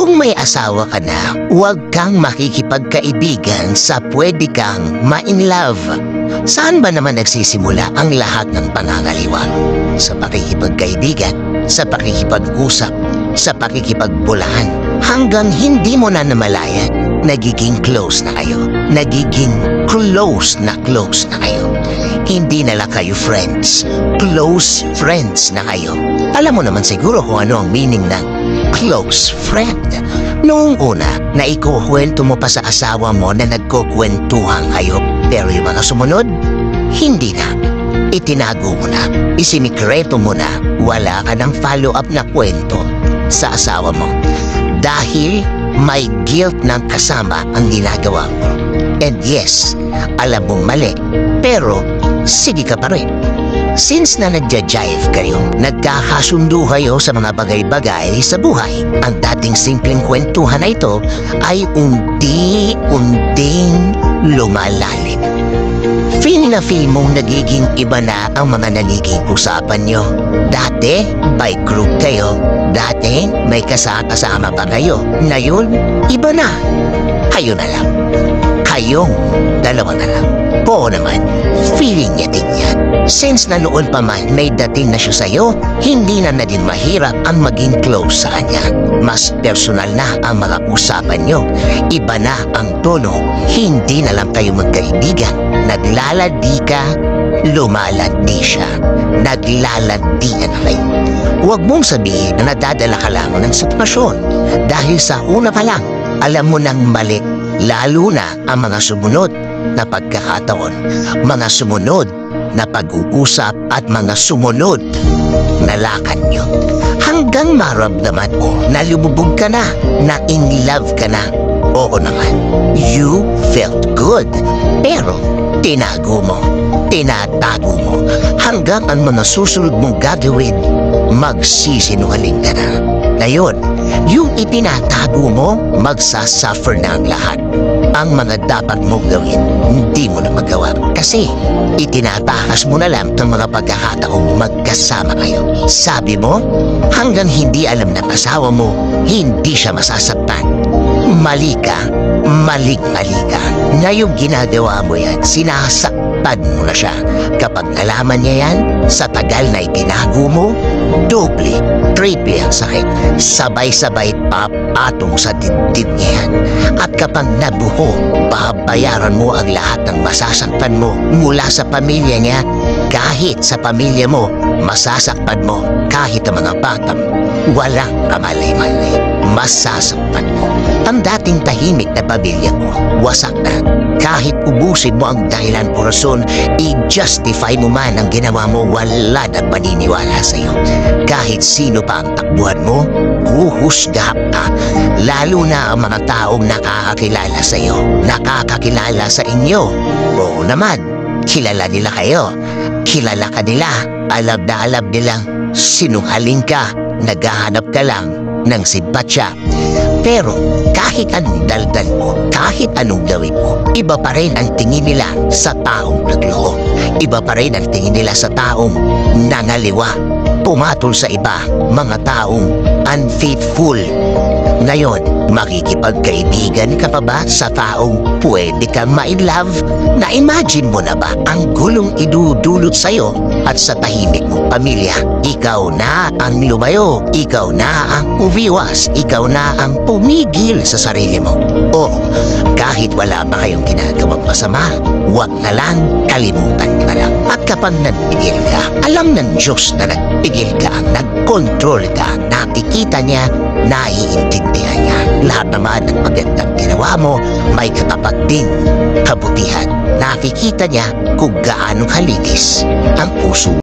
Kung may asawa ka na, huwag kang makikipagkaibigan sa pwede kang ma-in-love. Saan ba naman nagsisimula ang lahat ng pangangaliwa? Sa pakikipagkaibigan, sa pakikipag-usap, sa pakikipagbulahan. Hanggang hindi mo na namalayan, nagiging close na kayo. Nagiging close na kayo. Hindi na lang kayo friends. Close friends na kayo. Alam mo naman siguro kung ano ang meaning ng close friend. Noong una, na ikukwento mo pa sa asawa mo na nagkukwentuhan kayo. Pero yung mga sumunod, hindi na. Itinago mo na. Isinikreto mo na. Wala ka ng follow-up na kwento sa asawa mo. Dahil may guilt ng kasama ang ginagawa mo. And yes, alam mong mali. Pero, sige ka pa rin. Since na nagja-jive kayo, nagkakasundo kayo sa mga bagay-bagay sa buhay, ang dating simpleng kwentuhan na ito ay unti-unting lumalalim. Feel na feel mong nagiging iba na ang mga nagiging usapan nyo. Dati, by group kayo. Dati, may kasama pa kayo. Ngayon, iba na. Kayo na lang. Kayong dalawa na lang. Oo naman, feeling niya din yan. Since na noon pa man may dating na siya sa'yo, hindi na din mahirap ang maging close sa kanya. Mas personal na ang mga usapan nyo. Iba na ang tono. Hindi na lang kayo magkaibigan. Naglalandi ka, lumalandi siya. Naglalandi na kayo. Huwag mong sabihin na nadadala ka lang ng sitwasyon. Dahil sa una pa lang, alam mo nang mali. Lalo na ang mga sumunod na pagkakataon, mga sumunod na pag-uusap at mga sumunod na lakad nyo. Hanggang maramdaman mo na lumubog ka na in love ka na. Oo naman, you felt good. Pero tinago mo, tinatago mo, hanggang ang mga susunod mong gagawin, magsisinungaling ka na. Ngayon, yung itinatago mo, magsasuffer na ang lahat. Ang mga dapat mong gawin, hindi mo na magawa. Kasi, itinatakas mo na lang ng mga pagkakataong magkasama kayo. Sabi mo, hanggang hindi alam ng asawa mo, hindi siya masasaktan. Mali ka, mali ka. Ngayong ginagawa mo yan, sinasaktan mo na siya. Kapag nalaman niya yan, sa tagal na itinago mo, doble, triple ang sakit. Sabay-sabay papatong sa dibdib niya yan. At kapag nabuho, babayaran mo ang lahat ng masasaktan mo mula sa pamilya niya. Kahit sa pamilya mo, masasaktan mo. Kahit ang mga bata mo, walang kamalay-malay. Masasaktan mo. Ang dating tahimik na pamilya mo, wasak na. Kahit ubusin mo ang dahilan o rason, i-justify mo man ang ginawa mo, wala na paniniwala sa'yo. Kahit sino pa ang takbuhan mo, huhusga ka. Lalo na ang mga taong nakakakilala sa'yo, nakakakilala sa inyo. Oo naman, kilala nila kayo. Kilala ka nila, alam na alam nilang sinungaling ka, naghahanap ka lang ng simpatsya. Pero kahit anong daldal mo, kahit anong gawin mo, iba pa rin ang tingin nila sa taong nagloko. Iba pa rin ang tingin nila sa taong nangaliwa, pumatol sa iba, mga taong unfaithful. Ngayon, makikipagkaibigan ka pa ba sa taong pwede kang ma-in-love? Na-imagine mo na ba ang gulong idudulot sa'yo at sa tahimik mong pamilya? Ikaw na ang lumayo, ikaw na ang umiwas, ikaw na ang pumigil sa sarili mo. O, kahit wala pa kayong ginagawang masama, huwag na lang, kalimutan ka lang. At kapag nagpigil ka, alam ng Diyos na nagpigil ka, nagkontrol ka, nakikita niya, naiintindihan niya. Lahat naman ng magandang ginawa mo, may katapat din kabutihan. Nakikita niya kung gaano kalinis ang puso.